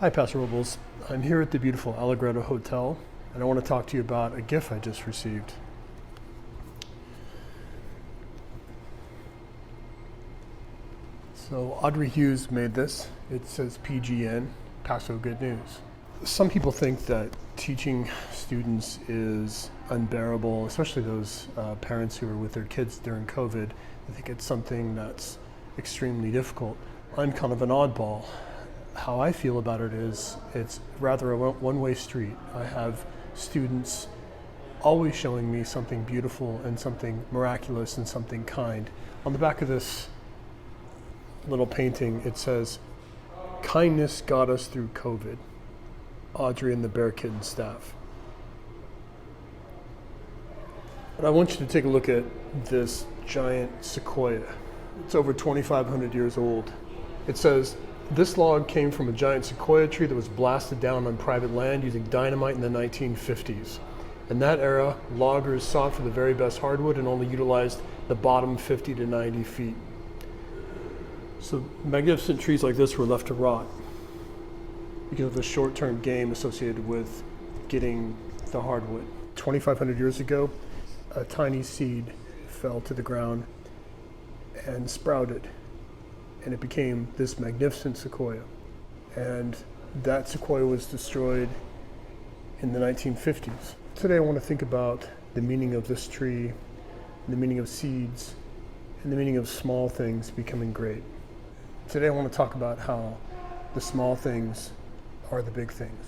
Hi, Pastor Robles. I'm here at the beautiful Allegretto Hotel, and I want to talk to you about a gift I just received. So Audrey Hughes made this. It says PGN, Paso Good News. Some people think that teaching students is unbearable, especially those parents who are with their kids during COVID. I think it's something that's extremely difficult. I'm kind of an oddball. How I feel about it is it's rather a one-way street. I have students always showing me something beautiful and something miraculous and something kind. On the back of this little painting, it says, "Kindness got us through COVID. Audrey and the Bear Kitten staff." And I want you to take a look at this giant sequoia. It's over 2,500 years old. It says, "This log came from a giant sequoia tree that was blasted down on private land using dynamite in the 1950s. In that era, loggers sought for the very best hardwood and only utilized the bottom 50 to 90 feet. So magnificent trees like this were left to rot because of the short-term gain associated with getting the hardwood. 2,500 years ago, a tiny seed fell to the ground and sprouted, and it became this magnificent sequoia. And that sequoia was destroyed in the 1950s. Today I want to think about the meaning of this tree, the meaning of seeds, and the meaning of small things becoming great. Today I want to talk about how the small things are the big things.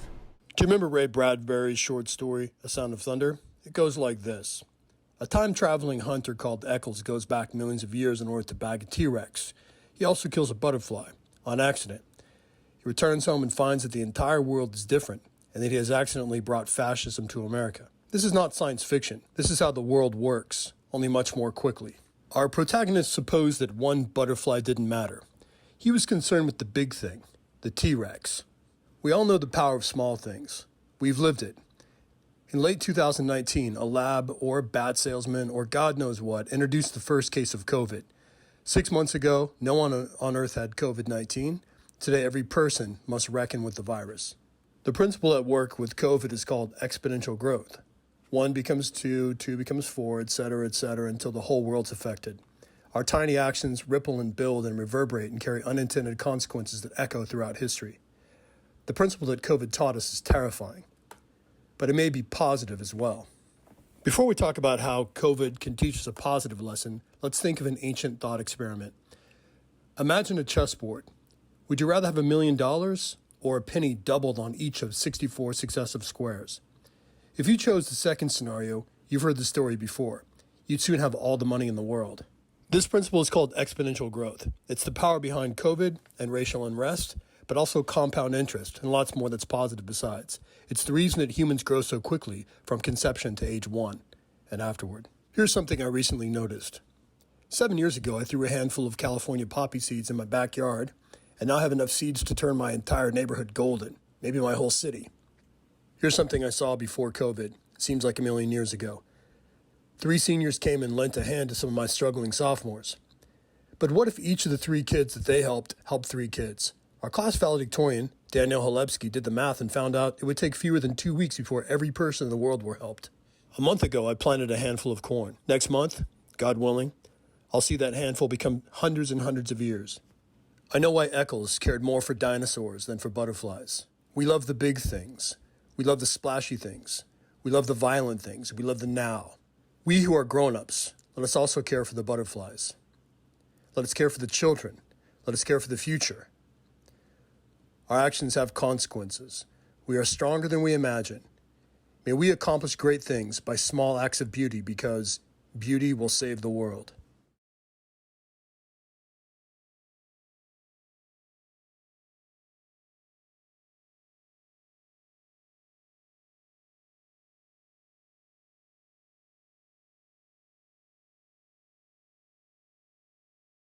Do you remember Ray Bradbury's short story, A Sound of Thunder? It goes like this. A time-traveling hunter called Eccles goes back millions of years in order to bag a T-Rex. He also kills a butterfly, on accident. He returns home and finds that the entire world is different, and that he has accidentally brought fascism to America. This is not science fiction. This is how the world works, only much more quickly. Our protagonist supposed that one butterfly didn't matter. He was concerned with the big thing, the T-Rex. We all know the power of small things. We've lived it. In late 2019, a lab or a bat salesman or God knows what introduced the first case of COVID. 6 months ago, no one on earth had COVID-19. Today, every person must reckon with the virus. The principle at work with COVID is called exponential growth. 1 becomes 2, 2 becomes 4, etc., until the whole world's affected. Our tiny actions ripple and build and reverberate and carry unintended consequences that echo throughout history. The principle that COVID taught us is terrifying, but it may be positive as well. Before we talk about how COVID can teach us a positive lesson, let's think of an ancient thought experiment. Imagine a chessboard. Would you rather have $1 million or a penny doubled on each of 64 successive squares? If you chose the second scenario, you've heard the story before. You'd soon have all the money in the world. This principle is called exponential growth. It's the power behind COVID and racial unrest, but also compound interest and lots more that's positive besides. It's the reason that humans grow so quickly from conception to age 1 and afterward. Here's something I recently noticed. 7 years ago, I threw a handful of California poppy seeds in my backyard, and now I have enough seeds to turn my entire neighborhood golden, maybe my whole city. Here's something I saw before COVID. It seems like a million years ago. 3 seniors came and lent a hand to some of my struggling sophomores. But what if each of the 3 kids that they helped 3 kids? Our class valedictorian, Daniel Halebsky, did the math and found out it would take fewer than 2 weeks before every person in the world were helped. A month ago, I planted a handful of corn. Next month, God willing, I'll see that handful become hundreds and hundreds of years. I know why Eccles cared more for dinosaurs than for butterflies. We love the big things. We love the splashy things. We love the violent things. We love the now. We who are grown-ups, let us also care for the butterflies. Let us care for the children. Let us care for the future. Our actions have consequences. We are stronger than we imagine. May we accomplish great things by small acts of beauty, because beauty will save the world.